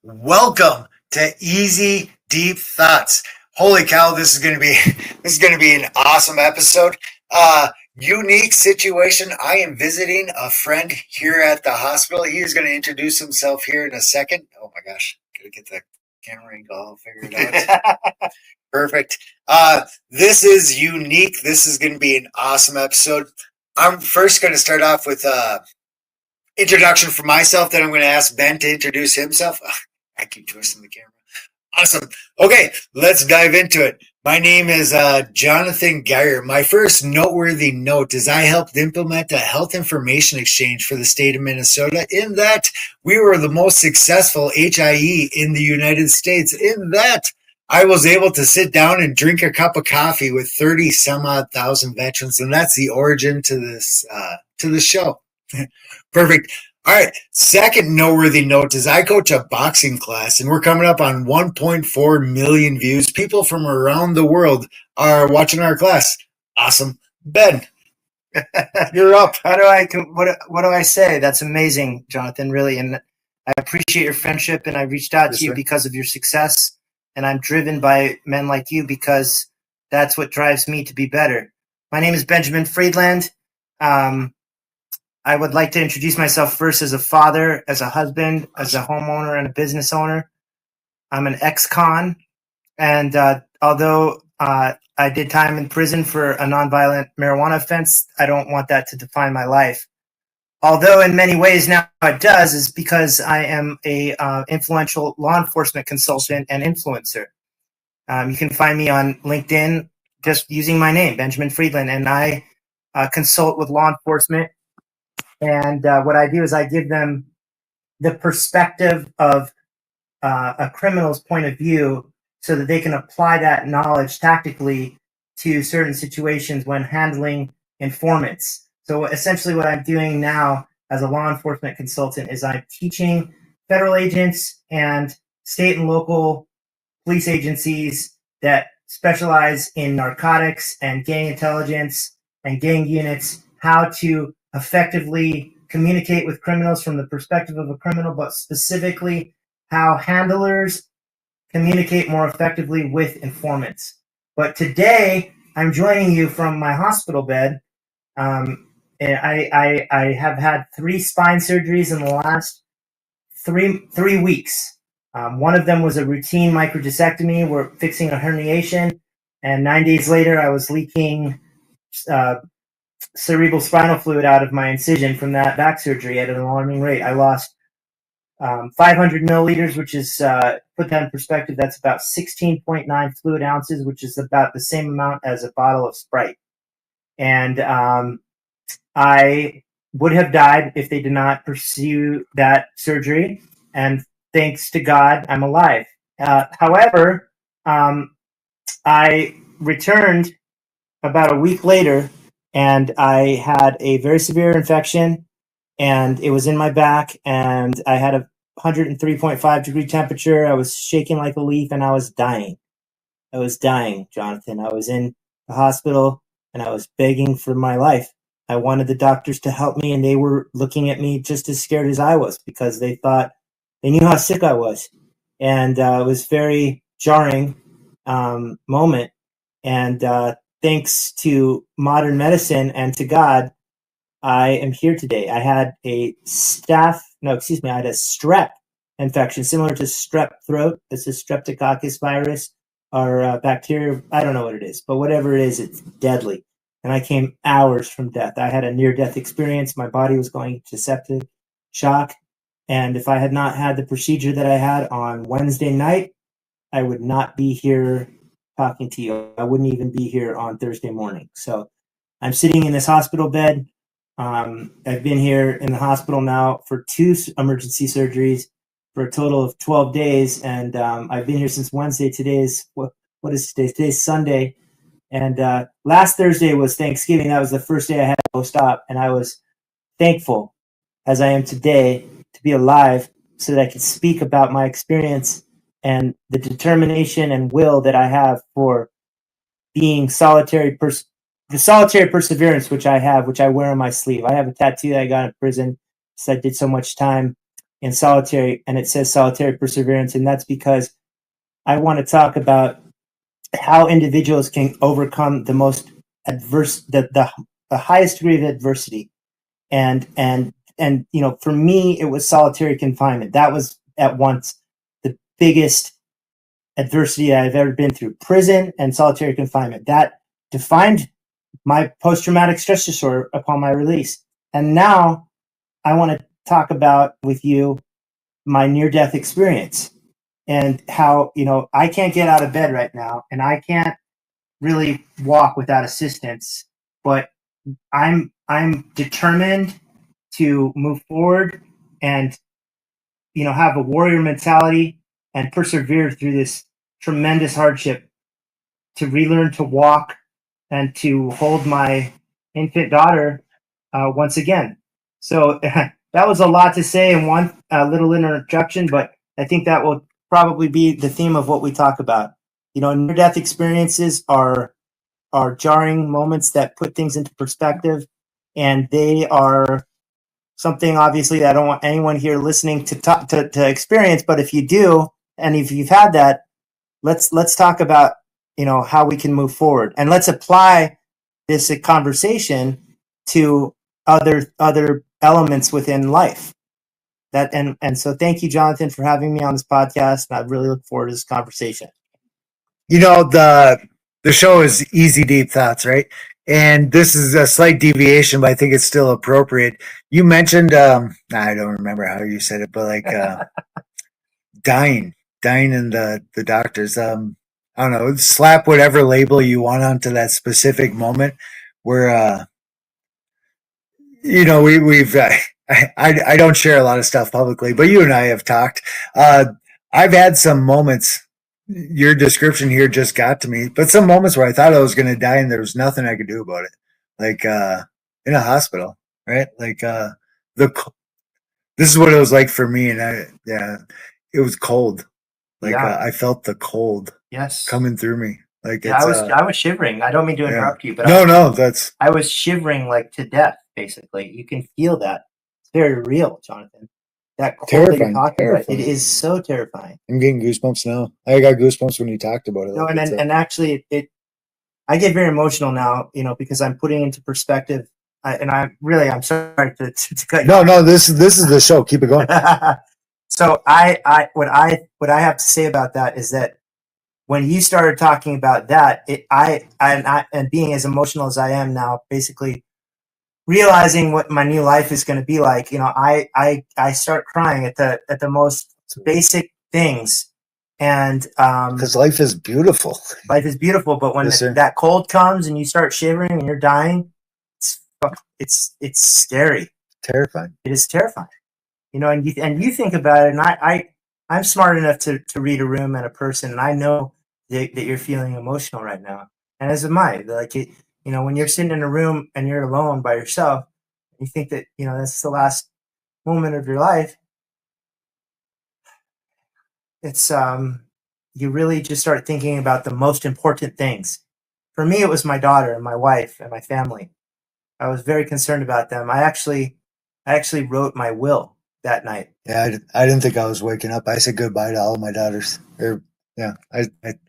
Welcome to Easy Deep Thoughts. Holy cow, this is gonna be an awesome episode. Unique situation. I am visiting a friend here at the hospital. He is going to introduce himself here in a second. Oh my gosh, gotta get the camera angle all figured out. Perfect. This is unique. This is going to be an awesome episode. I'm first going to start off with introduction for myself. Then I'm going to ask Ben to introduce himself. I keep twisting the camera. Awesome. Okay, let's dive into it. My name is Jonathan Geyer. My first noteworthy note is I helped implement a health information exchange for the state of Minnesota, in that we were the most successful HIE in the United States, in that I was able to sit down and drink a cup of coffee with 30 some odd thousand veterans, and that's the origin to this show. Perfect. All right. Second noteworthy note is I coach a boxing class, and we're coming up on 1.4 million views. People from around the world are watching our class. Awesome. Ben, you're up. What do I say? That's amazing, Jonathan, really. And I appreciate your friendship, and I reached out to you because of your success. And I'm driven by men like you because that's what drives me to be better. My name is Benjamin Friedland. I would like to introduce myself first as a father, as a husband, as a homeowner, and a business owner. I'm an ex-con, and although I did time in prison for a nonviolent marijuana offense, I don't want that to define my life. Although in many ways now it does, is because I am a influential law enforcement consultant and influencer. You can find me on LinkedIn just using my name, Benjamin Friedland, and I consult with law enforcement. And what I do is I give them the perspective of a criminal's point of view so that they can apply that knowledge tactically to certain situations when handling informants. So essentially what I'm doing now as a law enforcement consultant is I'm teaching federal agents and state and local police agencies that specialize in narcotics and gang intelligence and gang units how to effectively communicate with criminals from the perspective of a criminal, but specifically how handlers communicate more effectively with informants. But today, I'm joining you from my hospital bed. I have had 3 spine surgeries in the last three weeks. One of them was a routine microdiscectomy. We're fixing a herniation. And 9 days later, I was leaking cerebral spinal fluid out of my incision from that back surgery at an alarming rate. I lost 500 milliliters, which is, put that in perspective, that's about 16.9 fluid ounces, which is about the same amount as a bottle of Sprite. And I would have died if they did not pursue that surgery. And thanks to God, I'm alive. However, I returned about a week later, and I had a very severe infection, and it was in my back, and I had a 103.5 degree temperature. I was shaking like a leaf, and I was dying. I was dying, Jonathan. I was in the hospital, and I was begging for my life. I wanted the doctors to help me, and they were looking at me just as scared as I was because they thought they knew how sick I was. And it was very jarring moment. And thanks to modern medicine and to God, I am here today. I had a strep infection similar to strep throat. It's a streptococcus virus or bacteria. I don't know what it is, but whatever it is, it's deadly. And I came hours from death. I had a near-death experience. My body was going into septic shock. And if I had not had the procedure that I had on Wednesday night, I would not be here talking to you. I wouldn't even be here on Thursday morning. So I'm sitting in this hospital bed. I've been here in the hospital now for 2 emergency surgeries for a total of 12 days. And I've been here since Wednesday. Today's, what is today? Today's Sunday. And last Thursday was Thanksgiving. That was the first day I had post-op. And I was thankful, as I am today, to be alive so that I could speak about my experience and the determination and will that I have for being the solitary perseverance which I have, which I wear on my sleeve. I have a tattoo that I got in prison because I did so much time. in solitary, and it says solitary perseverance, and that's because I want to talk about how individuals can overcome the most adverse, the highest degree of adversity, and for me, it was solitary confinement. That was at once the biggest adversity I've ever been through. Prison and solitary confinement. That defined my post-traumatic stress disorder upon my release. And now I want to talk about with you my near-death experience and how, I can't get out of bed right now and I can't really walk without assistance, but I'm determined to move forward and have a warrior mentality and persevere through this tremendous hardship to relearn to walk and to hold my infant daughter once again. So that was a lot to say in one little introduction, but I think that will probably be the theme of what we talk about. Near-death experiences are jarring moments that put things into perspective, and they are something obviously that I don't want anyone here listening to experience. But if you do, and if you've had that, let's talk about how we can move forward, and let's apply this conversation to other elements within life. So thank you, Jonathan, for having me on this podcast, and I really look forward to this conversation. The show is Easy Deep Thoughts, right? And this is a slight deviation, but I think it's still appropriate. You mentioned, I don't remember how you said it, but like dying in the doctors. I don't know, slap whatever label you want onto that specific moment where, we've, I don't share a lot of stuff publicly, but you and I have talked. I've had some moments. Your description here just got to me, but some moments where I thought I was going to die and there was nothing I could do about it. Like, in a hospital, right? Like, this is what it was like for me. And it was cold. Like, I felt the cold coming through me. Like, I was shivering. I don't mean to interrupt you, but I was shivering like to death, basically. You can feel that. It's very real, Jonathan. That cold that you're talking about, it is so terrifying. I'm getting goosebumps now. I got goosebumps when you talked about it. No, and actually, I get very emotional now, because I'm putting into perspective. I'm sorry to cut you off. No, this is the show. Keep it going. So what I have to say about that is that when you started talking about that, and being as emotional as I am now, basically realizing what my new life is going to be like, I start crying at the most basic things, and because life is beautiful. Life is beautiful, but when that cold comes and you start shivering and you're dying, it's scary, terrifying. It is terrifying, and you think about it, and I'm smart enough to read a room and a person, and I know that you're feeling emotional right now, and as am I. Like when you're sitting in a room and you're alone by yourself, you think that, that's the last moment of your life. It's, you really just start thinking about the most important things. For me, it was my daughter and my wife and my family. I was very concerned about them. I actually wrote my will that night. Yeah, I didn't think I was waking up. I said goodbye to all my daughters.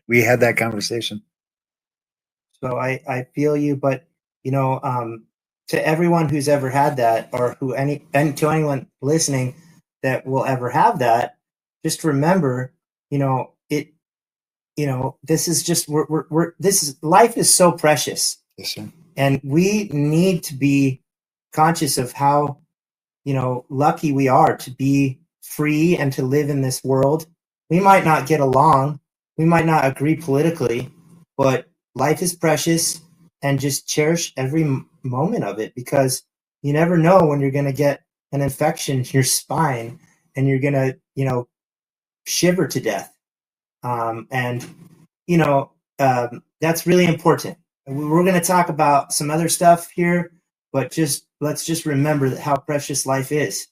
We had that conversation. So I feel you, but to everyone who's ever had that, or to anyone listening that will ever have that, just remember, this is just life is so precious. Yes, sir. And we need to be conscious of how, lucky we are to be free and to live in this world. We might not get along, we might not agree politically, but life is precious, and just cherish every moment of it, because you never know when you're going to get an infection in your spine and you're going to, shiver to death. That's really important. We're going to talk about some other stuff here, but let's just remember that how precious life is,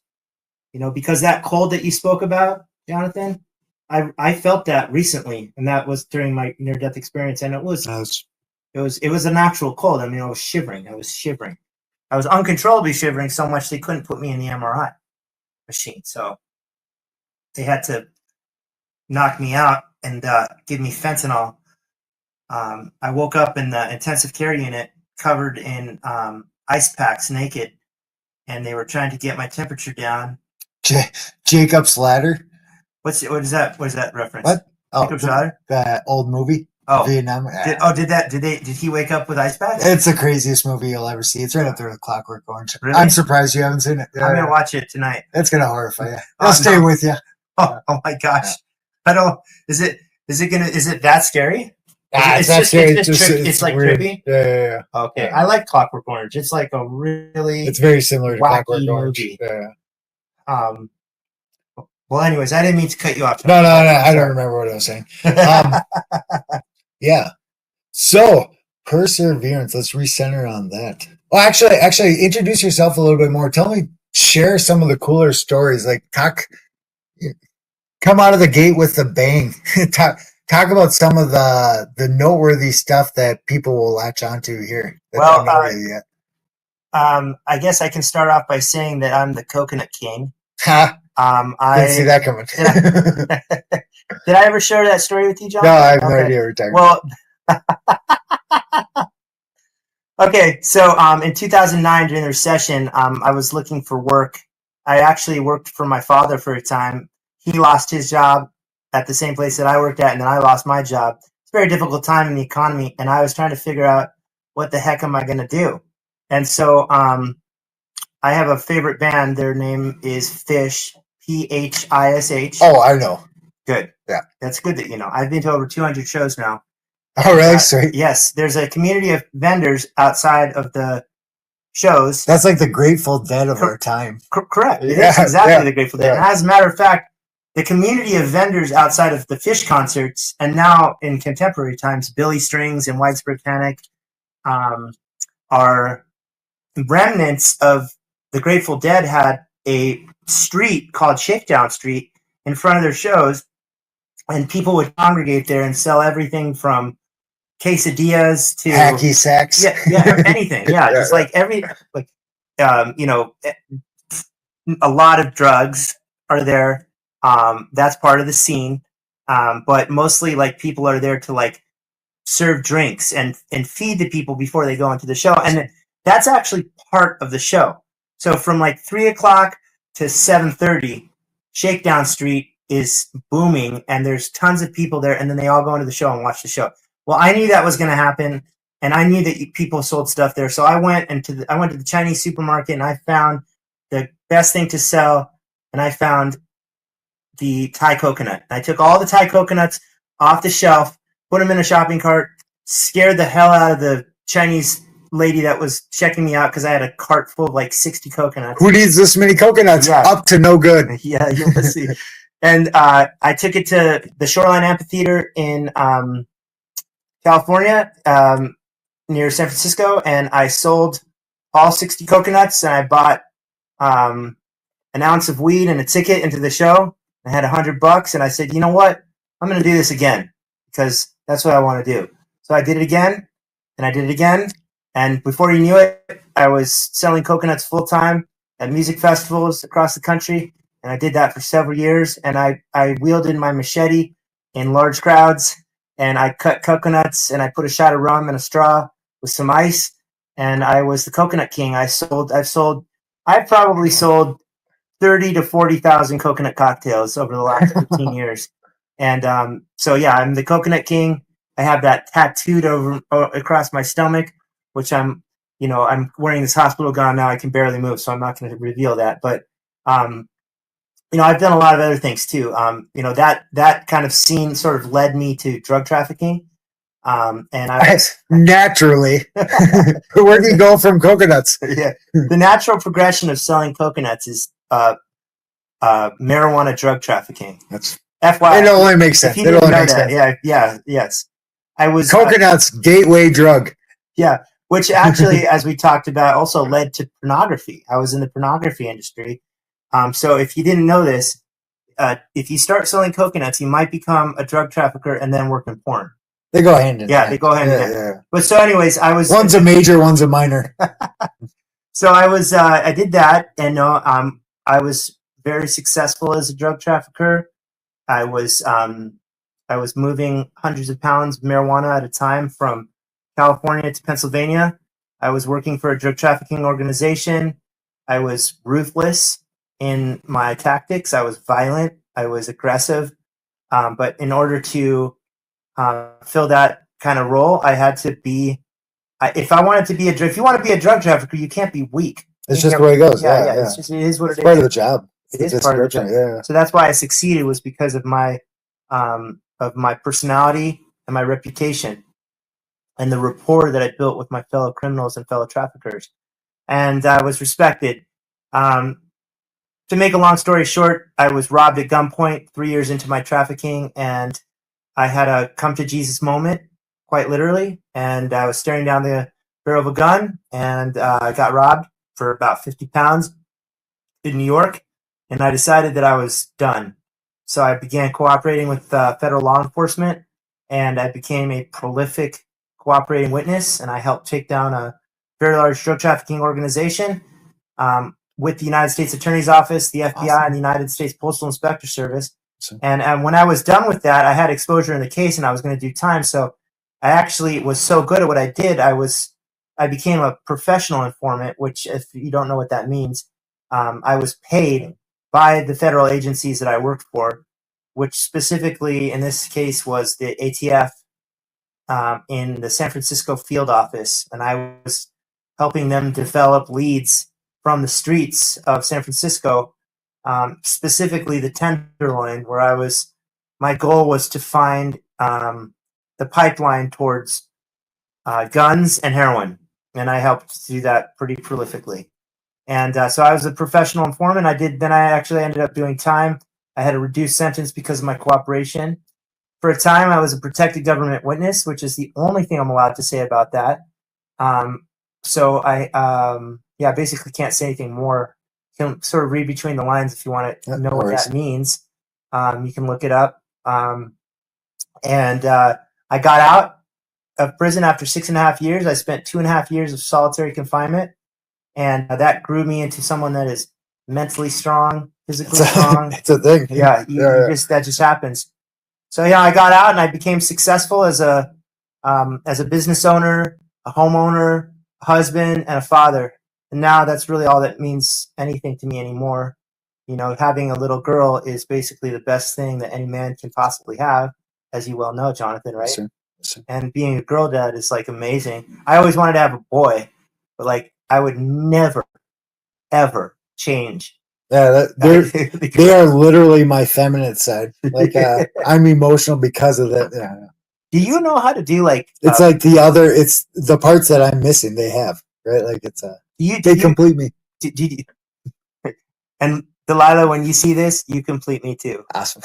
because that cold that you spoke about, Jonathan, I felt that recently, and that was during my near-death experience, and it was a natural cold. I mean, I was shivering. I was uncontrollably shivering so much they couldn't put me in the MRI machine. So they had to knock me out and give me fentanyl. I woke up in the intensive care unit covered in ice packs, naked, and they were trying to get my temperature down. Jacob's Ladder. What is that? What is that reference? What? Oh, Jacob's Ladder? the old movie. Oh, Vietnam. Did he wake up with ice packs? It's the craziest movie you'll ever see. It's right up there with Clockwork Orange. Really? I'm surprised you haven't seen it. I'm gonna watch it tonight. It's gonna horrify you. I'll stay with you. Oh my gosh! I don't. Is it that scary? It's not scary. It's like weird. trippy. Yeah. Okay, I like Clockwork Orange. It's like a really. It's very similar to wacky Clockwork Orange. movie. Yeah. Well, anyways, I didn't mean to cut you off. No. I don't remember what I was saying. Yeah. So perseverance. Let's recenter on that. Well, actually, introduce yourself a little bit more. Share some of the cooler stories. Like come out of the gate with a bang. Talk about some of the noteworthy stuff that people will latch onto here. Well, I guess I can start off by saying that I'm the Coconut King. I didn't see that coming. Did I ever share that story with you, John? No, I have no idea what you're talking about. Okay, so in 2009 during the recession, I was looking for work. I actually worked for my father for a time. He lost his job at the same place that I worked at, and then I lost my job. It's a very difficult time in the economy, and I was trying to figure out what the heck am I going to do. And so I have a favorite band. Their name is Phish, Phish. Oh, I know. Good. Yeah. That's good that you know. I've been to over 200 shows now. Oh, really? Sweet. Yes. There's a community of vendors outside of the shows. That's like the Grateful Dead of our time. Correct. It is exactly the Grateful Dead. And as a matter of fact, the community of vendors outside of the Phish concerts, and now in contemporary times, Billy Strings and Widespread Panic, are remnants of the Grateful Dead had a street called Shakedown Street in front of their shows, and people would congregate there and sell everything from quesadillas to hacky sacks. Yeah, anything. Yeah, just like a lot of drugs are there. That's part of the scene, but mostly like people are there to like serve drinks and feed the people before they go into the show, and that's actually part of the show. So from like 3:00 to 7:30, Shakedown Street is booming, and there's tons of people there, and then they all go into the show and watch the show. Well, I knew that was going to happen, and I knew that people sold stuff there, so I went to the Chinese supermarket, and I found the best thing to sell, and I found the Thai coconut. I took all the Thai coconuts off the shelf, put them in a shopping cart, scared the hell out of the Chinese lady that was checking me out because I had a cart full of like 60 coconuts. Who needs this many coconuts? Yeah. Up to no good. Yeah, you'll see. And I took it to the Shoreline Amphitheater in California, near San Francisco, and I sold all 60 coconuts, and I bought an ounce of weed and a ticket into the show. I had $100, and I said, you know what? I'm going to do this again because that's what I want to do. So I did it again, and I did it again, and before you knew it, I was selling coconuts full time at music festivals across the country, and I did that for several years. And I wielded my machete in large crowds, and I cut coconuts, and I put a shot of rum in a straw with some ice, and I was the Coconut King. I've probably sold 30 to 40,000 coconut cocktails over the last 15 years. And so, yeah, I'm the Coconut King. I have that tattooed across my stomach, which I'm wearing this hospital gown now. I can barely move, so I'm not going to reveal that. But, I've done a lot of other things too. That kind of scene sort of led me to drug trafficking. And I naturally, where do you go from coconuts? Yeah, the natural progression of selling coconuts is marijuana drug trafficking. That's FYI. It only makes sense. It only makes sense. Yes. I was coconuts gateway drug. Yeah, which actually, as we talked about, also led to pornography. I was in the pornography industry. So if you didn't know this, if you start selling coconuts, you might become a drug trafficker and then work in porn. They go hand in hand. They go hand in hand. Yeah. But so anyways, one's a major, one's a minor. So I did that, and I was very successful as a drug trafficker. I was moving hundreds of pounds of marijuana at a time from California to Pennsylvania. I was working for a drug trafficking organization. I was ruthless in my tactics. I was violent. I was aggressive. But in order to fill that kind of role, I had to be. If you want to be a drug trafficker, you can't be weak. It's just the way it goes. Yeah. It is what it is. Part of the job. It is part of the job. Yeah. So that's why I succeeded, was because of my personality and my reputation and the rapport that I built with my fellow criminals and fellow traffickers. And I was respected. To make a long story short, I was robbed at gunpoint 3 years into my trafficking, and I had a come to Jesus moment, quite literally. And I was staring down the barrel of a gun, and I got robbed for about 50 pounds in New York, and I decided that I was done. So I began cooperating with federal law enforcement, and I became a prolific cooperating witness, and I helped take down a very large drug trafficking organization with the United States Attorney's Office, the FBI, awesome, and the United States Postal Inspector Service. Awesome. And when I was done with that, I had exposure in the case, and I was going to do time. So I actually was so good at what I did, I became a professional informant, which, if you don't know what that means, I was paid by the federal agencies that I worked for, which specifically in this case was the ATF in the San Francisco field office. And I was helping them develop leads from the streets of San Francisco, specifically the Tenderloin, where my goal was to find the pipeline towards guns and heroin. And I helped do that pretty prolifically. And so I was a professional informant. I actually ended up doing time. I had a reduced sentence because of my cooperation. For a time, I was a protected government witness, which is the only thing I'm allowed to say about that. So I basically can't say anything more. You can sort of read between the lines if you want to know what that means. You can look it up. And I got out of prison after 6.5 years. I spent 2.5 years of solitary confinement, and that grew me into someone that is mentally strong, physically strong. It's a thing. Yeah, that just happens. So yeah, I got out and I became successful as a business owner, a homeowner, a husband, and a father. And now that's really all that means anything to me anymore. You know, having a little girl is basically the best thing that any man can possibly have, as you well know, Jonathan, right? Yes, sir. And being a girl dad is like amazing. I always wanted to have a boy, but like I would never, ever change. Yeah, they are literally my feminine side. Like I'm emotional because of that. Yeah. Do you know how to do like? It's like it's the parts that I'm missing. They have, right? Like it's they complete me. And Delilah, when you see this, you complete me too. Awesome.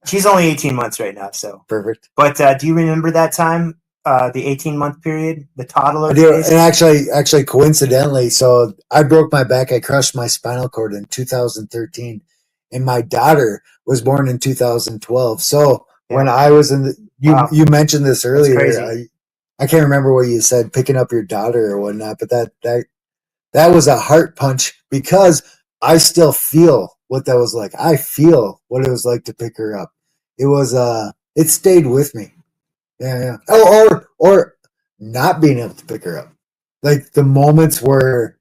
She's only 18 months right now, so perfect. But do you remember that time, the 18-month period, the toddler? I do, and actually, coincidentally, so I broke my back. I crushed my spinal cord in 2013, and my daughter was born in 2012. So when I was in you mentioned this earlier. I can't remember what you said, picking up your daughter or whatnot, but that was a heart punch because I still feel what that was like. I feel what it was like to pick her up. It was it stayed with me. Yeah. Or not being able to pick her up. Like the moments where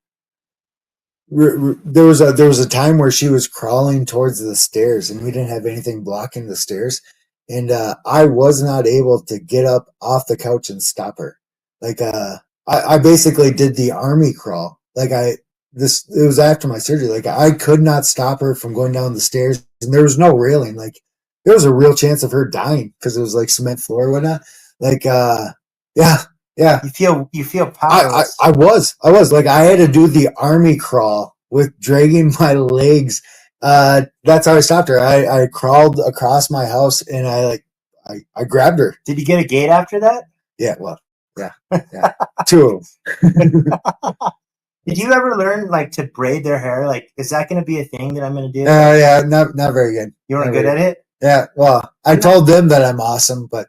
there was a time where she was crawling towards the stairs and we didn't have anything blocking the stairs, and I was not able to get up off the couch and stop her. Like I basically did the army crawl. Like it was after my surgery. Like I could not stop her from going down the stairs, and there was no railing. Like there was a real chance of her dying because it was like cement floor or whatnot. Like yeah. You feel powerless. I was like I had to do the army crawl with dragging my legs. That's how I stopped her. I crawled across my house and I grabbed her. Did you get a gate after that? Yeah, well, yeah. 2 of them. Did you ever learn like to braid their hair? Like, is that going to be a thing that I'm going to do? Yeah, not very good. You weren't good at it? Yeah, well, I told them that I'm awesome, but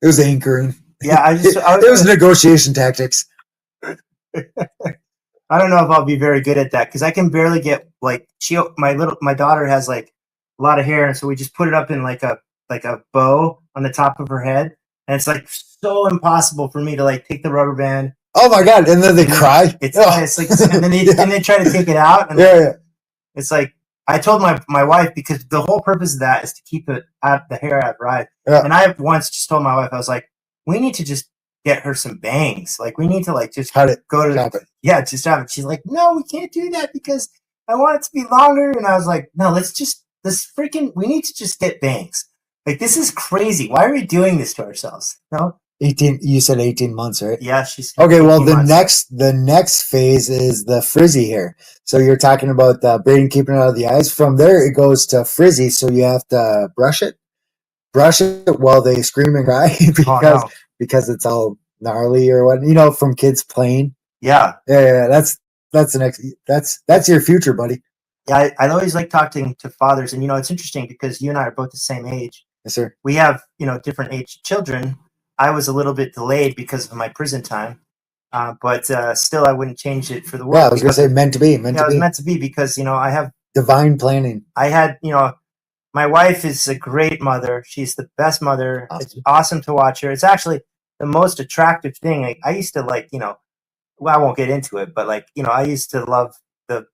it was anchoring. Yeah, it was negotiation tactics. I don't know if I'll be very good at that because I can barely get like my daughter has like a lot of hair, and so we just put it up in like a bow on the top of her head, and it's like so impossible for me to like take the rubber band. Oh my god! And then they cry. It's Oh. it's like and then they try to take it out, and Yeah. it's like I told my wife because the whole purpose of that is to keep it out the hair out right. Yeah. And I once just told my wife I was like, we need to just get her some bangs. Like we need to like just How to go to stop it? yeah, just have it. She's like, no, we can't do that because I want it to be longer. And I was like, no, we need to just get bangs. Like, this is crazy. Why are we doing this to ourselves? No? 18. You said 18 months, right? Yeah, she's Okay. Well, 18 months. the next phase is the frizzy hair. So you're talking about braiding, keeping it out of the eyes. From there, it goes to frizzy. So you have to brush it while they scream and cry Oh, no. because it's all gnarly or what, you know, from kids playing. Yeah. Yeah. That's the next. That's your future, buddy. Yeah, I always like talking to fathers, and it's interesting because you and I are both the same age. Yes, sir. We have different age children. I was a little bit delayed because of my prison time, but still, I wouldn't change it for the world. Yeah, I was gonna say meant to be. It was meant to be because I have divine planning. I had my wife is a great mother. She's the best mother. Awesome. It's awesome to watch her. It's actually the most attractive thing. I used to like well, I won't get into it, but I used to love the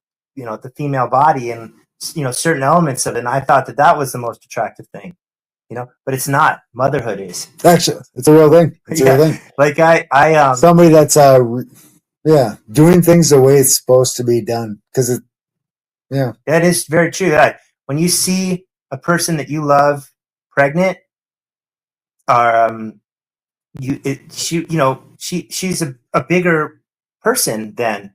female body and certain elements of it, and I thought that was the most attractive thing, but it's not. Motherhood is. Actually, it's a real thing. It's a real thing. Like I somebody that's doing things the way it's supposed to be done, because that is very true. When you see a person that you love pregnant, she's a bigger person then,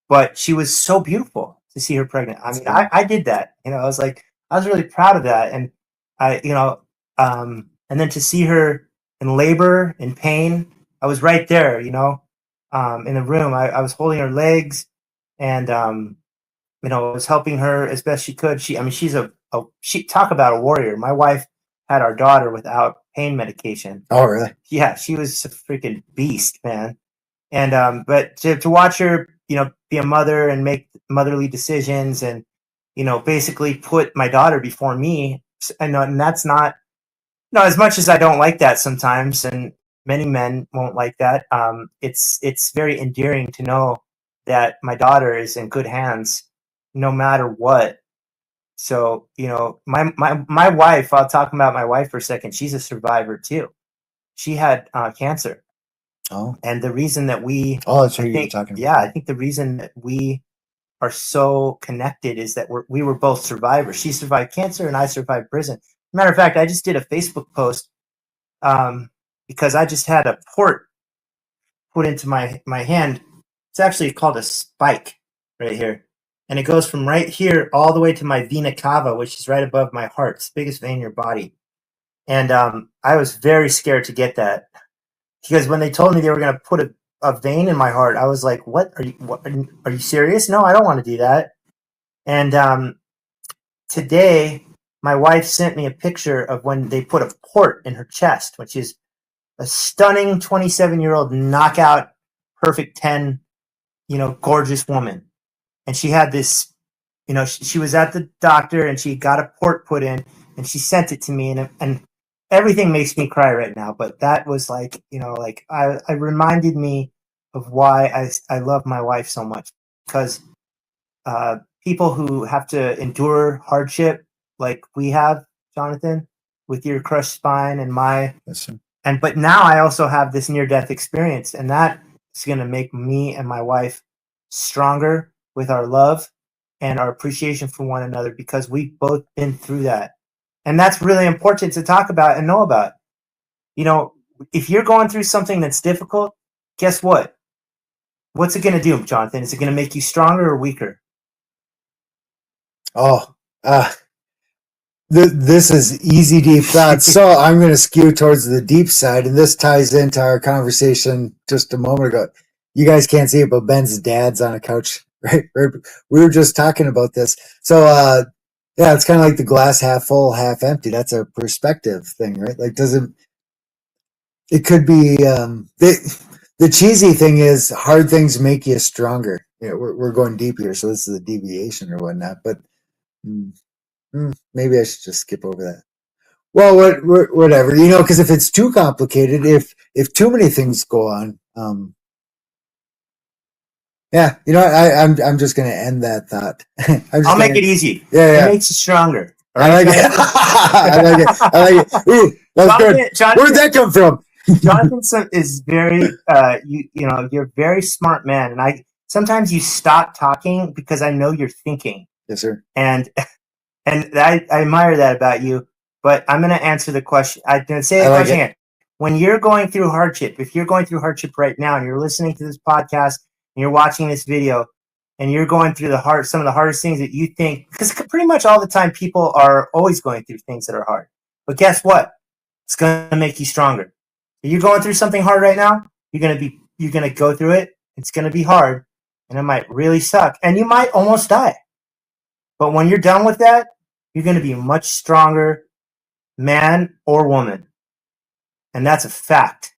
but she was so beautiful to see her pregnant. I mean, I did that. I was really proud of that, and and then to see her in labor, in pain, I was right there. In the room, I was holding her legs, and I was helping her as best she could. She talk about a warrior. My wife had our daughter without pain medication. Oh, really? Yeah, she was a freaking beast, man. And but to watch her, be a mother and make motherly decisions, and basically put my daughter before me, and that's not as much as I don't like that sometimes, and many men won't like that. It's very endearing to know that my daughter is in good hands, no matter what. So my wife. I'll talk about my wife for a second. She's a survivor too. She had cancer. Oh. And the reason that that's what you're talking about. Yeah, I think the reason that we are so connected is that we were both survivors. She survived cancer and I survived prison. Matter of fact, I just did a Facebook post because I just had a port put into my hand. It's actually called a spike right here. And it goes from right here all the way to my vena cava, which is right above my heart. It's the biggest vein in your body. And I was very scared to get that. Because when they told me they were going to put a vein in my heart, I was like, "What are you serious? No, I don't want to do that." And today, my wife sent me a picture of when they put a port in her chest, which is a stunning 27-year-old knockout, perfect 10, gorgeous woman. And she had this, she was at the doctor and she got a port put in, and she sent it to me, and everything makes me cry right now, but that was I reminded me of why I love my wife so much, because people who have to endure hardship like we have, Jonathan, with your crushed spine and but now I also have this near-death experience, and that is going to make me and my wife stronger with our love and our appreciation for one another, because we've both been through that. And that's really important to talk about and know about. If you're going through something that's difficult, guess what? What's it going to do, Jonathan? Is it going to make you stronger or weaker? Oh, this is easy, deep thoughts. So I'm going to skew towards the deep side, and this ties into our conversation just a moment ago. You guys can't see it, but Ben's dad's on a couch, right? We were just talking about this. So, yeah, it's kind of like the glass half full, half empty. That's a perspective thing, right? Like, it could be, the cheesy thing is hard things make you stronger. we're going deep here, so this is a deviation or whatnot. But mm, maybe I should just skip over that. Well, whatever, because if it's too complicated, if too many things go on, yeah, I'm just gonna end that thought. I'll make it easy. Yeah. It makes you stronger. I like it. I like it. I like it. Ooh, that's good. Where'd that come from? Jonathan is very, you're a very smart man, and sometimes you stop talking because I know you're thinking. Yes, sir. And I admire that about you. But I'm going to answer the question. I'm going to say the question again. When you're going through hardship, if you're going through hardship right now, and you're listening to this podcast, and you're watching this video, and you're going through some of the hardest things that you think, because pretty much all the time people are always going through things that are hard. But guess what? It's going to make you stronger. If you're going through something hard right now, you're going to go through it. It's going to be hard, and it might really suck, and you might almost die. But when you're done with that, you're going to be a much stronger man or woman. And that's a fact.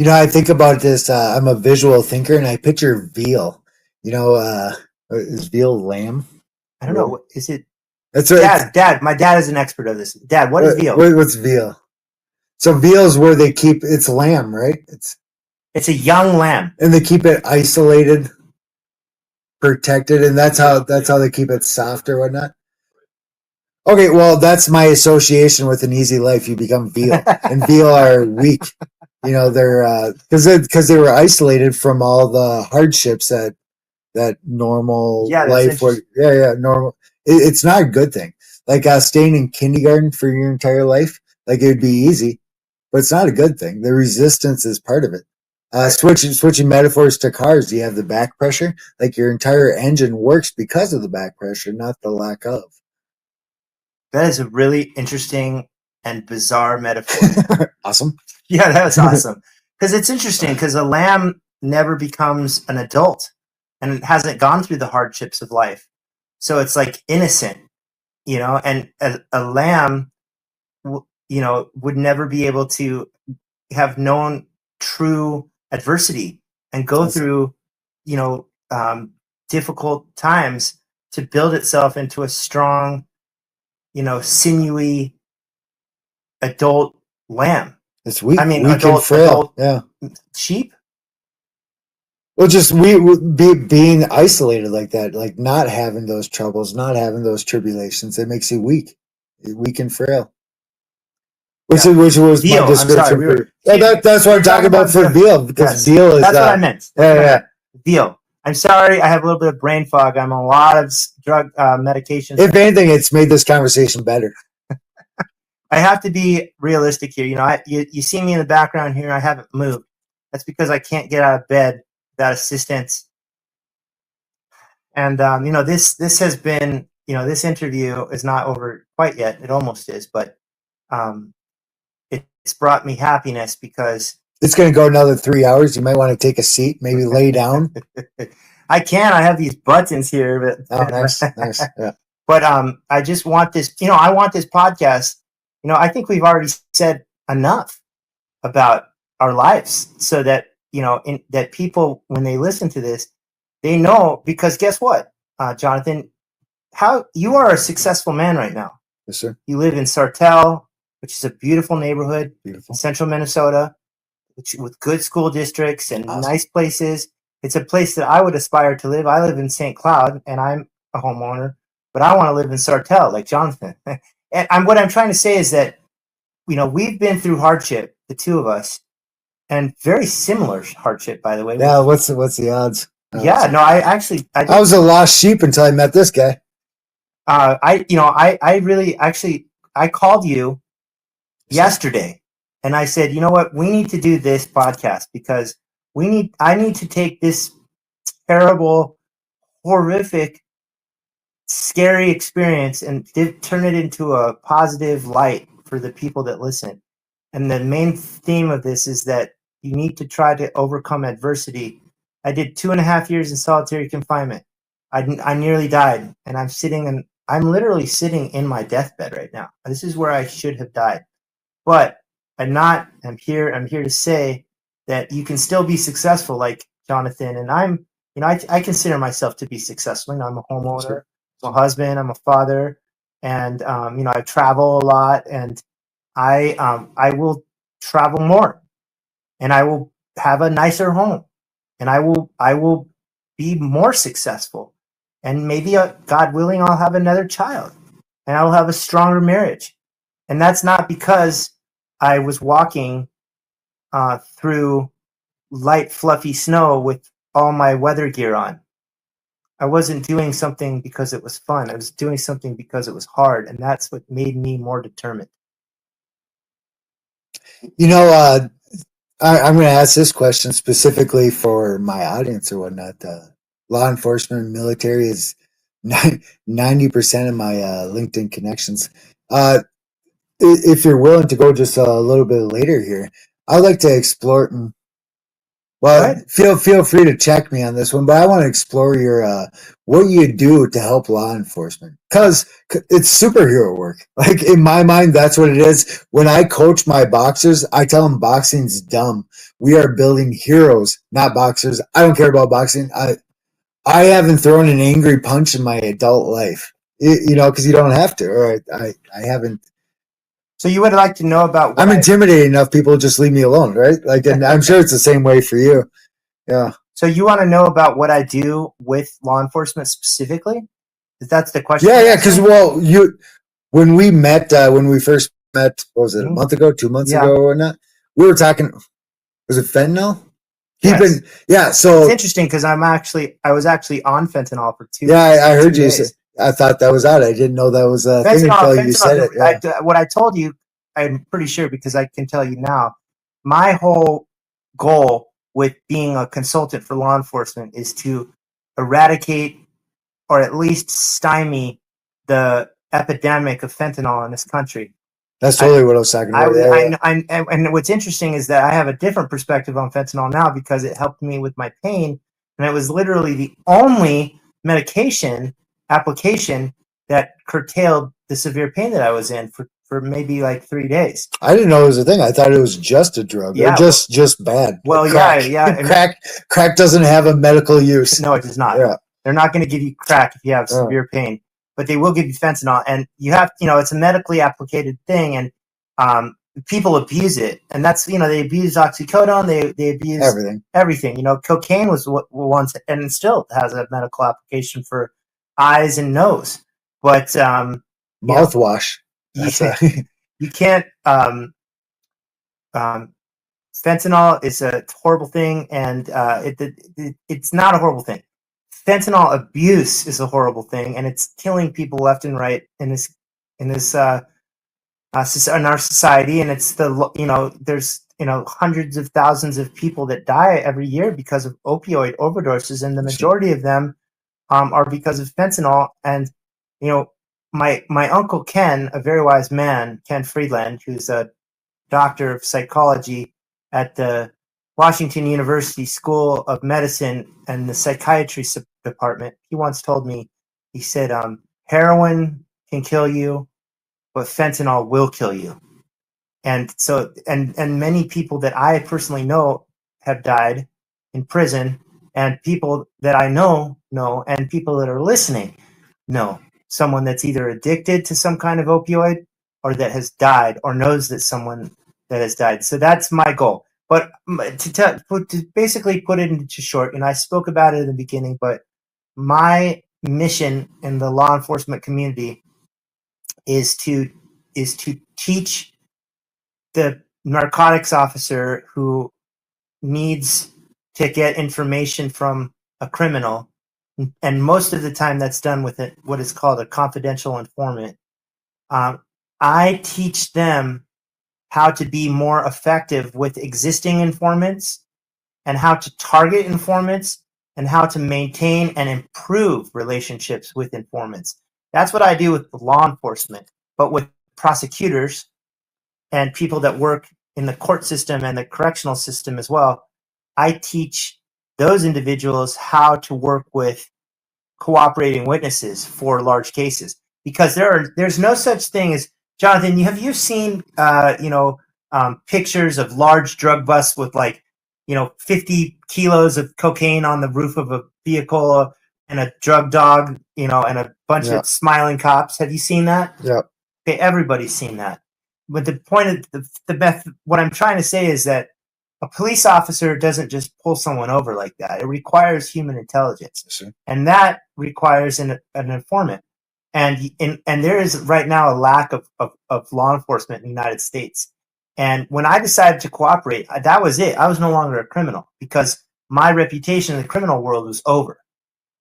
I think about this. I'm a visual thinker, and I picture veal. Is veal lamb? I don't know. Is it? That's right. Dad. My dad is an expert of this. Dad, what is veal? What's veal? So veal is where they keep it's lamb, right? It's a young lamb, and they keep it isolated, protected, and that's how they keep it soft or whatnot. Okay, well, that's my association with an easy life. You become veal, and veal are weak. They're because they were isolated from all the hardships that normal life would. Yeah, normal. It's not a good thing. Like staying in kindergarten for your entire life, like it would be easy, but it's not a good thing. The resistance is part of it. Switching metaphors to cars, you have the back pressure. Like your entire engine works because of the back pressure, not the lack of. That is a really interesting and bizarre metaphor. Awesome. Yeah, that was awesome. Because it's interesting because a lamb never becomes an adult and it hasn't gone through the hardships of life. So it's like innocent, and a lamb, would never be able to have known true adversity and go through, difficult times to build itself into a strong, sinewy adult lamb. It's weak. I mean, weak and frail. Yeah. Sheep. Well, just being isolated like that, like not having those troubles, not having those tribulations, it makes you weak and frail. Which was veal, my description that's what I'm talking about for veal, because veal is. That's what I meant. Yeah. Veal. I'm sorry, I have a little bit of brain fog. I'm on a lot of drug medications. If anything, it's made this conversation better. I have to be realistic here. You see me in the background here. I haven't moved. That's because I can't get out of bed without assistance. And this has been, this interview is not over quite yet. It almost is, but it's brought me happiness because it's going to go another 3 hours. You might want to take a seat, maybe lay down. I can. I have these buttons here, but nice. Yeah. But I just want this. I want this podcast. I think we've already said enough about our lives, so that that people, when they listen to this, they know. Because guess what, Jonathan, how you are a successful man right now. Yes, sir. You live in Sartell, which is a beautiful neighborhood, in central Minnesota, with good school districts and nice places. It's a place that I would aspire to live. I live in St. Cloud, and I'm a homeowner, but I want to live in Sartell, like Jonathan. And what I'm trying to say is that, we've been through hardship, the two of us, and very similar hardship, by the way. Yeah, what's the odds? I was a lost sheep until I met this guy. I called you yesterday, and I said, you know what, we need to do this podcast because I need to take this terrible, horrific, scary experience and turn it into a positive light for the people that listen. And the main theme of this is that you need to try to overcome adversity. I did 2.5 years in solitary confinement. I nearly died, and I'm literally sitting in my deathbed right now. This is where I should have died, but I'm not. I'm here to say that you can still be successful, like Jonathan. And I'm I consider myself to be successful. I'm a homeowner, I'm a husband, I'm a father, and I travel a lot, and I will travel more, and I will have a nicer home, and I will be more successful, and maybe God willing, I'll have another child, and I'll have a stronger marriage, and that's not because I was walking through light fluffy snow with all my weather gear on. I wasn't doing something because it was fun. I was doing something because it was hard, and that's what made me more determined. You know, I'm going to ask this question specifically for my audience or whatnot. Law enforcement, military is 90% of my LinkedIn connections. If you're willing to go just a little bit later here, I'd like to explore. Well, feel free to check me on this one, but I want to explore your what you do to help law enforcement, because it's superhero work. Like in my mind, that's what it is. When I coach my boxers, I tell them boxing's dumb. We are building heroes, not boxers. I don't care about boxing. I haven't thrown an angry punch in my adult life, because you don't have to. Or I haven't. So you would like to know about I'm intimidated enough. People just leave me alone, right? Like, and I'm sure it's the same way for you. Yeah. So you want to know about what I do with law enforcement specifically? If that's the question. Yeah. Because when we first met, what was it, a month ago, 2 months ago, or not? We were talking. Was it fentanyl? Yes. So it's interesting because I was actually on fentanyl for 2 days. Yeah, I heard 2 you days. say. I thought that was out. I didn't know that was a thing until you said it. Yeah. What I told you, I'm pretty sure, because I can tell you now, my whole goal with being a consultant for law enforcement is to eradicate or at least stymie the epidemic of fentanyl in this country. That's totally what I was talking about. And what's interesting is that I have a different perspective on fentanyl now because it helped me with my pain, and it was literally the only medication application that curtailed the severe pain that I was in for maybe like 3 days. I didn't know it was a thing. I thought it was just a drug. Yeah, just bad. Well, crack. yeah. Crack doesn't have a medical use. No, it does not. Yeah. They're not going to give you crack if you have severe pain, but they will give you fentanyl, and you have, it's a medically applicated thing, and people abuse it, and that's, they abuse oxycodone, they abuse everything. Cocaine was once, and it still has a medical application for eyes and nose, but mouthwash. You can't. Fentanyl is a horrible thing, and it's not a horrible thing. Fentanyl abuse is a horrible thing, and it's killing people left and right in our society. And it's there's hundreds of thousands of people that die every year because of opioid overdoses, and the majority of them are because of fentanyl. And my uncle Ken, a very wise man, Ken Friedland, who's a doctor of psychology at the Washington University School of Medicine and the psychiatry department, he once told me, he said, heroin can kill you, but fentanyl will kill you. And so, and many people that I personally know have died in prison, and people that I know, and people that are listening know someone that's either addicted to some kind of opioid or that has died or knows that someone that has died. So that's my goal. But to basically put it into short, and I spoke about it in the beginning, but my mission in the law enforcement community is to teach the narcotics officer who needs to get information from a criminal, and most of the time that's done with what is called a confidential informant. I teach them how to be more effective with existing informants, and how to target informants, and how to maintain and improve relationships with informants. That's what I do with law enforcement, but with prosecutors and people that work in the court system and the correctional system as well. I teach those individuals how to work with cooperating witnesses for large cases, because there's no such thing as, Jonathan, have you seen pictures of large drug busts with 50 kilos of cocaine on the roof of vehicle and a drug dog, and a bunch Yeah. of smiling cops. Have you seen that? Yeah. Okay, everybody's seen that. But the point of what I'm trying to say is that a police officer doesn't just pull someone over like that. It requires human intelligence, Sure. and that requires an informant. And there is right now a lack of law enforcement in the United States. And when I decided to cooperate, that was it. I was no longer a criminal because my reputation in the criminal world was over.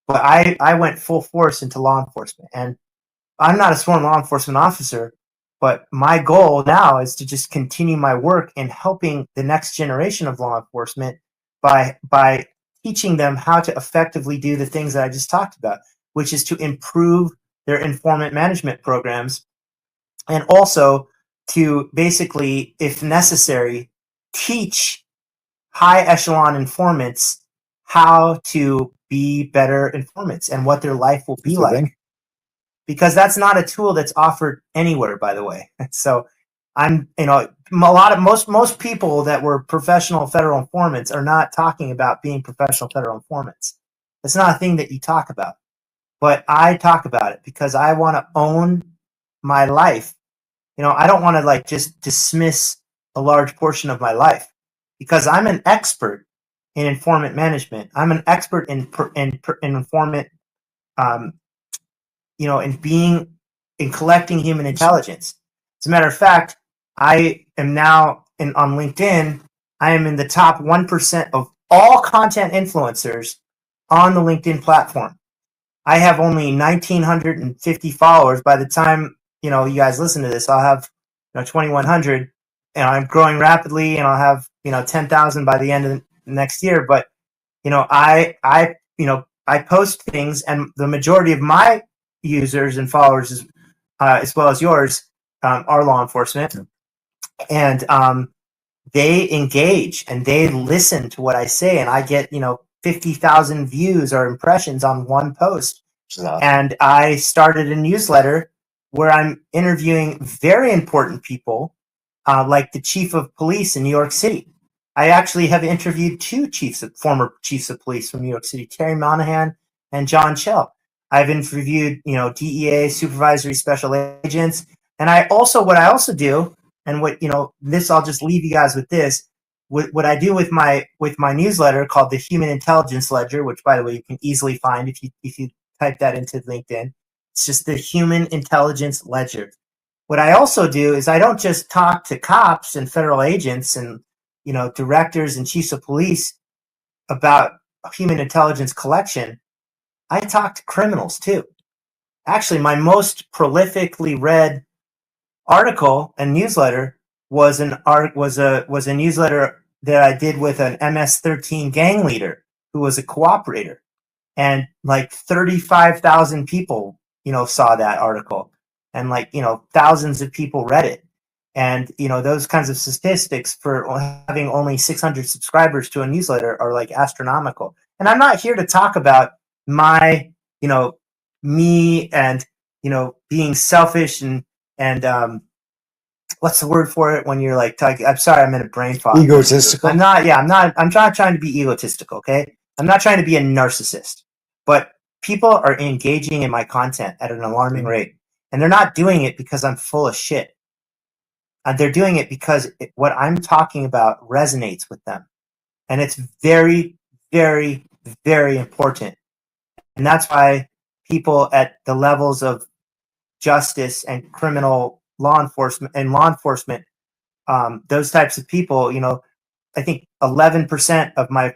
But I went full force into law enforcement. And I'm not a sworn law enforcement officer, but my goal now is to just continue my work in helping the next generation of law enforcement by teaching them how to effectively do the things that I just talked about, which is to improve their informant management programs, and also to basically, if necessary, teach high echelon informants how to be better informants and what their life will be like. Because that's not a tool that's offered anywhere, by the way. So most people that were professional federal informants are not talking about being professional federal informants. It's not a thing that you talk about. But I talk about it because I want to own my life. I don't want to just dismiss a large portion of my life because I'm an expert in informant management. I'm an expert in informant, in collecting human intelligence. As a matter of fact, I am now on LinkedIn. I am in the top 1% of all content influencers on the LinkedIn platform. I have only 1,950 followers. By the time you guys listen to this, I'll have 2,100, and I'm growing rapidly, and I'll have 10,000 by the end of the next year. But I post things, and the majority of my users and followers, as well as yours, are law enforcement, and they engage and they listen to what I say, and I get 50,000 views or impressions on one post. And I started a newsletter where I'm interviewing very important people, like the chief of police in New York City. I actually have interviewed two former chiefs of police from New York City, Terry Monahan and John Chell. I've interviewed, DEA supervisory special agents. And what I also do, and this, I'll just leave you guys with this. What I do with my newsletter called the Human Intelligence Ledger, which, by the way, you can easily find if you type that into LinkedIn. It's just the Human Intelligence Ledger. What I also do is I don't just talk to cops and federal agents and directors and chiefs of police about human intelligence collection. I talk to criminals too. Actually, my most prolifically read article and newsletter was a newsletter that I did with an MS-13 gang leader who was a cooperator, and 35,000 people saw that article, and thousands of people read it. And those kinds of statistics for having only 600 subscribers to a newsletter are astronomical. And I'm not here to talk about my me and being selfish and what's the word for it when you're talking? I'm sorry, I'm in a brain fog. Egotistical. I'm not trying to be egotistical. Okay, I'm not trying to be a narcissist. But people are engaging in my content at an alarming rate, and they're not doing it because I'm full of shit. They're doing it because what I'm talking about resonates with them, and it's very, very, very important. And that's why people at the levels of justice and criminal law enforcement, those types of people, I think 11% of my,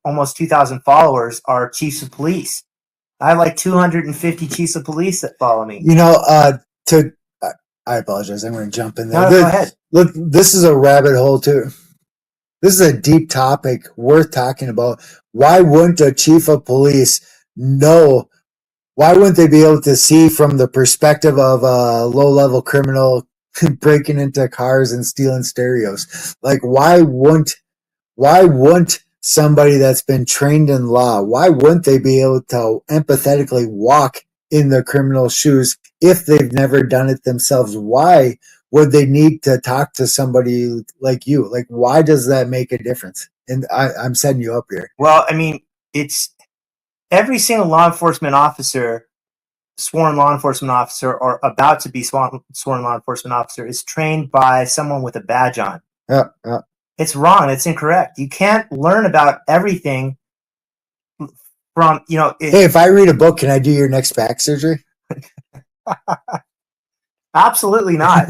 almost 2,000 followers are chiefs of police. I have 250 chiefs of police that follow me. I apologize. I'm going to jump in there. No, go ahead. Look, this is a rabbit hole too. This is a deep topic worth talking about. Why wouldn't a chief of police know? Why wouldn't they be able to see from the perspective of a low-level criminal breaking into cars and stealing stereos? Why wouldn't somebody that's been trained in law, why wouldn't they be able to empathetically walk in the criminal's shoes if they've never done it themselves? Why would they need to talk to somebody like you? Why does that make a difference? And I'm setting you up here. Well, I mean, it's every single law enforcement officer, sworn law enforcement officer, or about to be sworn law enforcement officer is trained by someone with a badge on. Yeah. It's wrong. It's incorrect. You can't learn about everything from, Hey, if I read a book, can I do your next back surgery? Absolutely not.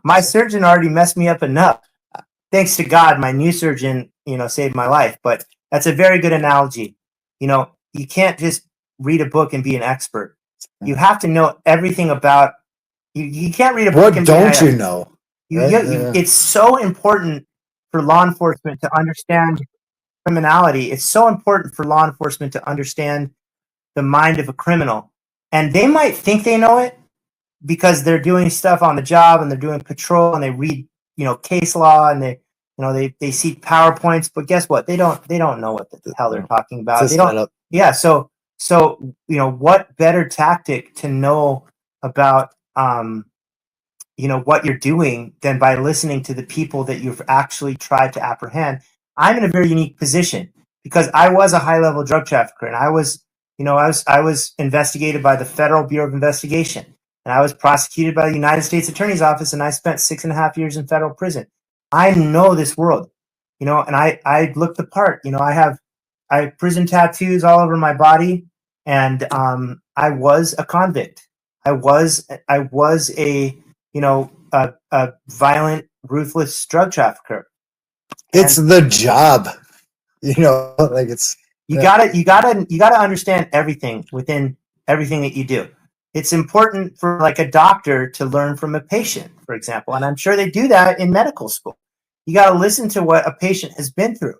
My surgeon already messed me up enough. Thanks to God, my new surgeon, saved my life. But that's a very good analogy. You can't just read a book and be an expert. You have to know everything about. You can't read a book. What don't you know? It's so important for law enforcement to understand criminality. It's so important for law enforcement to understand the mind of a criminal. And they might think they know it because they're doing stuff on the job and they're doing patrol and they read, case law and they see PowerPoints, but guess what? They don't know what the hell they're talking about. They don't. Yeah. So, what better tactic to know about, what you're doing than by listening to the people that you've actually tried to apprehend. I'm in a very unique position because I was a high-level drug trafficker, and I was investigated by the Federal Bureau of Investigation, and I was prosecuted by the United States Attorney's Office, and I spent 6.5 years in federal prison. I know this world, and I look the part. I have prison tattoos all over my body, and I was a convict. I was a a violent, ruthless drug trafficker. It's the job, like it's. You gotta understand everything within everything that you do. It's important for like a doctor to learn from a patient, for example, and I'm sure they do that in medical school. You got to listen to what a patient has been through.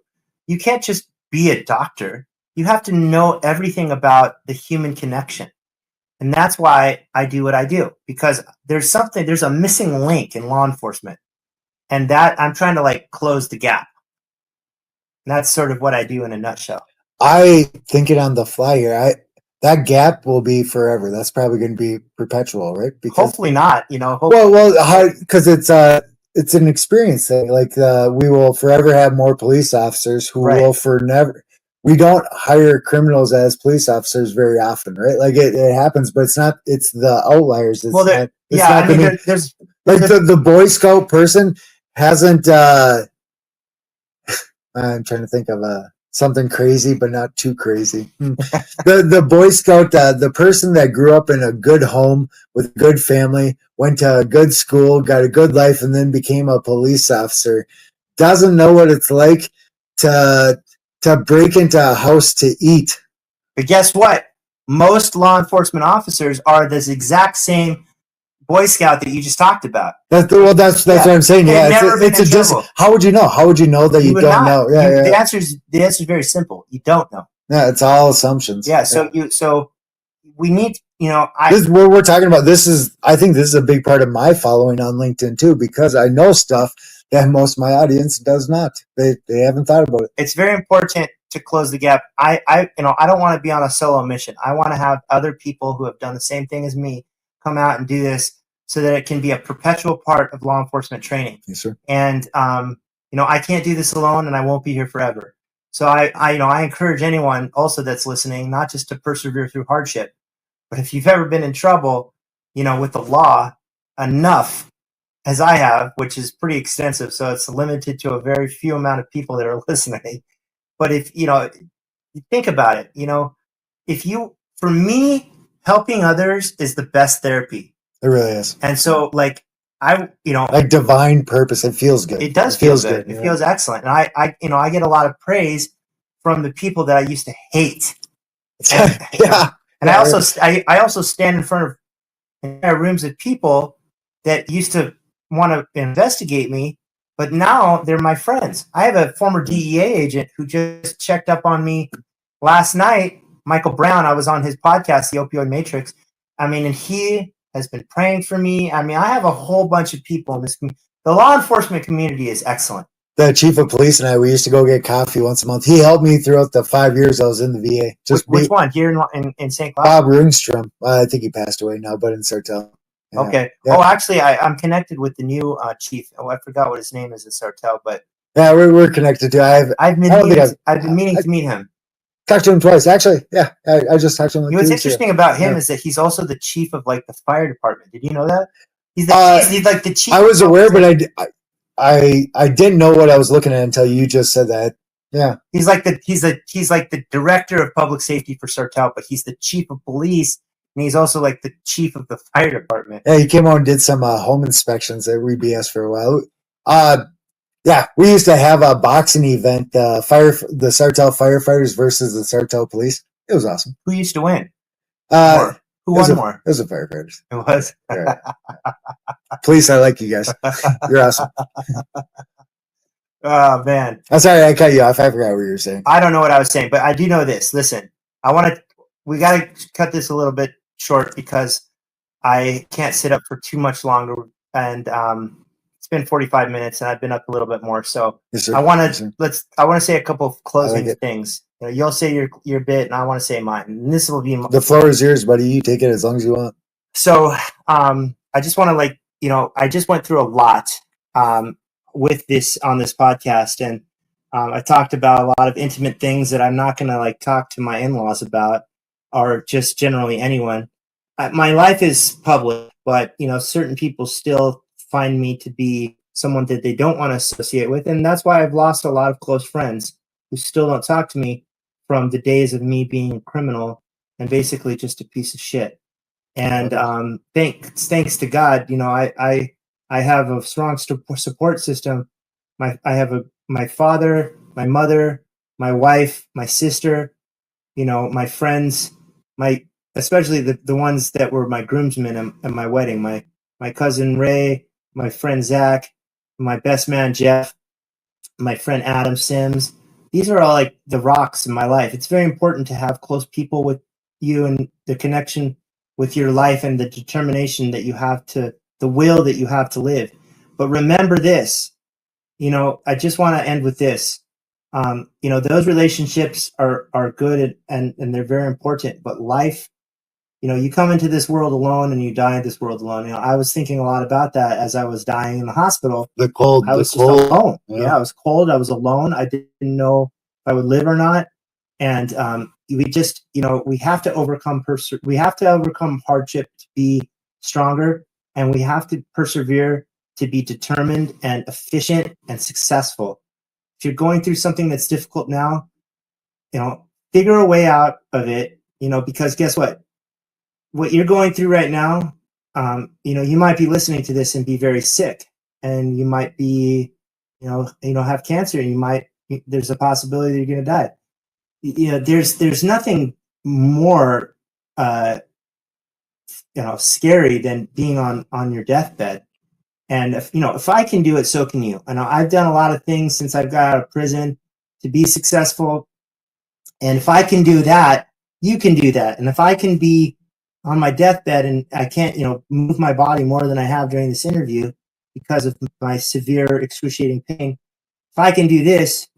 You can't just be a doctor. You have to know everything about the human connection. And that's why I do what I do, because there's a missing link in law enforcement. And that I'm trying to close the gap. And that's sort of what I do in a nutshell. I think it on the fly here. That gap will be forever. That's probably going to be perpetual, right? Because hopefully not, because it's an experience thing. We will forever have more police officers who will forever. We don't hire criminals as police officers very often, right? It happens, but it's not. It's the outliers. There's the Boy Scout person hasn't. I'm trying to think of something crazy, but not too crazy. The Boy Scout, the person that grew up in a good home with a good family, went to a good school, got a good life, and then became a police officer, doesn't know what it's like to break into a house to eat. But guess what? Most law enforcement officers are this exact same Boy Scout that you just talked about. That's what I'm saying. Yeah, it's how would you know? How would you know that you don't know? Yeah, The answer is very simple. You don't know. Yeah, it's all assumptions. Yeah. So we need, this is what we're talking about. I think this is a big part of my following on LinkedIn too, because I know stuff that most of my audience does not. They haven't thought about it. It's very important to close the gap. I don't want to be on a solo mission. I want to have other people who have done the same thing as me come out and do this so that it can be a perpetual part of law enforcement training. Yes, sir. And I can't do this alone, and I won't be here forever. So I encourage anyone also that's listening not just to persevere through hardship, but if you've ever been in trouble, with the law enough, as I have, which is pretty extensive, so it's limited to a very few amount of people that are listening. But if you think about it, for me, helping others is the best therapy. It really is. And so, like divine purpose, it feels good. It does feel good. It feels excellent, and I get a lot of praise from the people that I used to hate. And I also stand in front of rooms of people that used to want to investigate me, but now they're my friends. I have a former DEA agent who just checked up on me last night, Michael Brown. I was on his podcast, The Opioid Matrix. And he has been praying for me. I have a whole bunch of people in this community. The law enforcement community is excellent. The chief of police and I, we used to go get coffee once a month. He helped me throughout the 5 years I was in the VA. Which one? Here in St. Cloud? Bob Ringstrom. I think he passed away now, but in Sartell. Yeah. Okay. Yeah. Oh, actually, I'm connected with the new chief. Oh, I forgot what his name is in Sartell, but yeah, we're connected too. I've been meaning to meet him. Talked to him twice, actually. Yeah, I just talked to him. Like You know, what's 2 weeks ago. interesting about him Yeah. is that he's also the chief of like the fire department. Did you know that? He's like the chief. I was aware, but I didn't know what I was looking at until you just said that. Yeah, he's like the director of public safety for Sartell, but he's the chief of police, and he's also like the chief of the fire department. yeah. He came out and did some home inspections at BS for a while. Yeah, we used to have a boxing event, the Sartell firefighters versus the Sartell police. It was awesome. Who used to win? Uh, Who won more? It was the firefighters. It was. Yeah. Police, I like you guys. You're awesome. Oh man, I'm sorry I cut you off. I forgot what you were saying. I don't know what I was saying, but I do know this. Listen, we got to cut this a little bit short because I can't sit up for too much longer, and it's been 45 minutes, and I've been up a little bit more. So Yes, sir. I want Yes, to sir. I want to say a couple of closing it. things. You know, you'll say your bit, and I want to say mine. And this will be The floor is yours, buddy. You take it as long as you want. so. I just want to I just went through a lot with this on this podcast, and I talked about a lot of intimate things that I'm not going to talk to my in-laws about, or just generally anyone. My life is public, but certain people still find me to be someone that they don't want to associate with, and that's why I've lost a lot of close friends who still don't talk to me from the days of me being a criminal and basically just a piece of shit. And thanks to God, I have a strong support system. I have my father, my mother, my wife, my sister, my friends, especially the ones that were my groomsmen at my wedding, my cousin Ray, my friend Zach, my best man Jeff, my friend Adam Sims. These are all like the rocks in my life. It's very important to have close people with you and the connection with your life and the determination that you have the will that you have to live. But remember this, I just want to end with this. Those relationships are good and they're very important, but life, you come into this world alone and you die in this world alone. I was thinking a lot about that as I was dying in the hospital. The cold. I was just alone. Yeah, I was cold. I was alone. I didn't know if I would live or not. And we just, we have to overcome hardship to be stronger, and we have to persevere to be determined and efficient and successful. If you're going through something that's difficult now, figure a way out of it, because guess what? What you're going through right now, you might be listening to this and be very sick, and you might be, have cancer, and there's a possibility you're going to die. There's nothing more scary than being on your deathbed. And if I can do it, so can you. And I've done a lot of things since I've got out of prison to be successful. And if I can do that, you can do that. And if I can be on my deathbed and I can't, move my body more than I have during this interview because of my severe excruciating pain, if I can do this,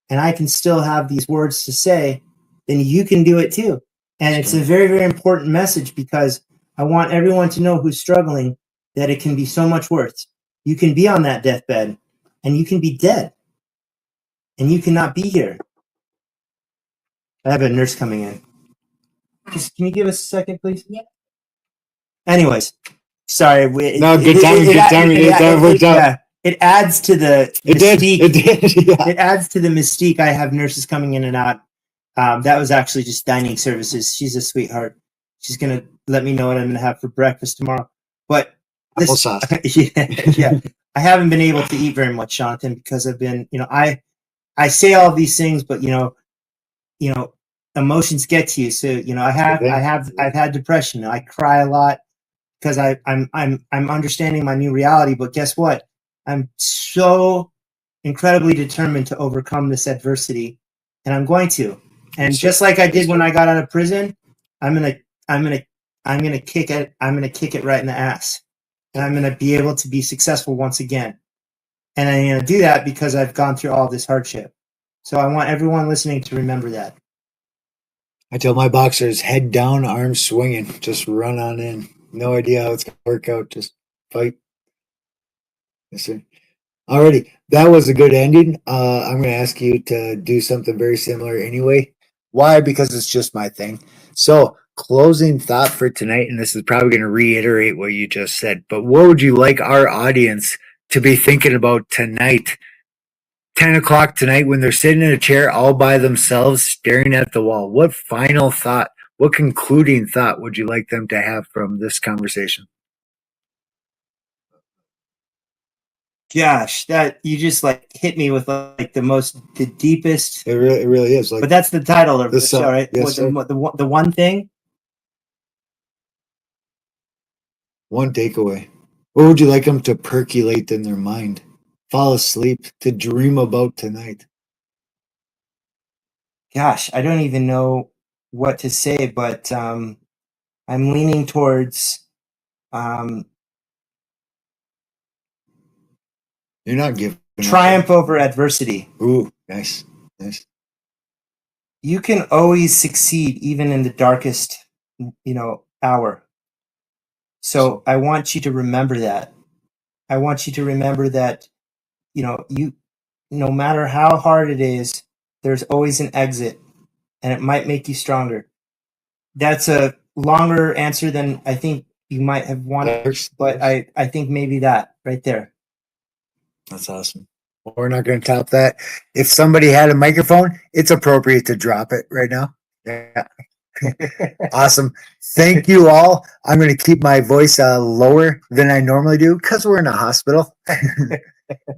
and I can still have these words to say, then you can do it too. And it's a very, very important message, because I want everyone to know who's struggling that it can be so much worse. You can be on that deathbed and you can be dead and you cannot be here. I have a nurse coming in. Can you give us a second, please? Yep. Anyways, sorry. Good time. It adds to the mystique. It did. Yeah. It adds to the mystique. I have nurses coming in and out. That was actually just dining services. She's a sweetheart. She's going to let me know what I'm going to have for breakfast tomorrow. But Applesauce. yeah. I haven't been able to eat very much, Jonathan, because I've been, I say all these things, but emotions get to you. So, I've had depression. I cry a lot because I'm understanding my new reality. But guess what? I'm so incredibly determined to overcome this adversity, and I'm going to. And just like I did when I got out of prison, I'm gonna kick it. I'm gonna kick it right in the ass, and I'm gonna be able to be successful once again. And I'm gonna do that because I've gone through all this hardship. So I want everyone listening to remember that. I tell my boxers, head down, arms swinging, just run on in. No idea how it's gonna work out. Just fight. Yes, sir. Alrighty, that was a good ending. I'm going to ask you to do something very similar anyway. Why? Because it's just my thing. So, closing thought for tonight, and this is probably going to reiterate what you just said, but what would you like our audience to be thinking about tonight? 10 o'clock tonight when they're sitting in a chair all by themselves staring at the wall. What final thought, what concluding thought would you like them to have from this conversation? Gosh, that you just like hit me with like the deepest. It really is. Like, But that's the title of the This, show, right? yes, sir. The one thing. one takeaway. What would you like them to percolate in their mind? Fall asleep, to dream about tonight? Gosh, I don't even know what to say, but I'm leaning towards You're not giving up. triumph over adversity. Ooh, nice. Nice. You can always succeed even in the darkest, hour. So I want you to remember that. I want you to remember that, you, no matter how hard it is, there's always an exit, and it might make you stronger. That's a longer answer than I think you might have wanted, but I think maybe that right there. That's awesome. Well, we're not going to top that. If somebody had a microphone, it's appropriate to drop it right now. Yeah. Awesome. Thank you all. I'm going to keep my voice lower than I normally do because we're in a hospital.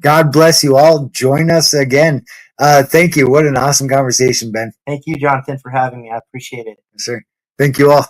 God bless you all. Join us again. Thank you. What an awesome conversation, Ben. Thank you, Jonathan, for having me. I appreciate it. Yes, sir. Thank you all.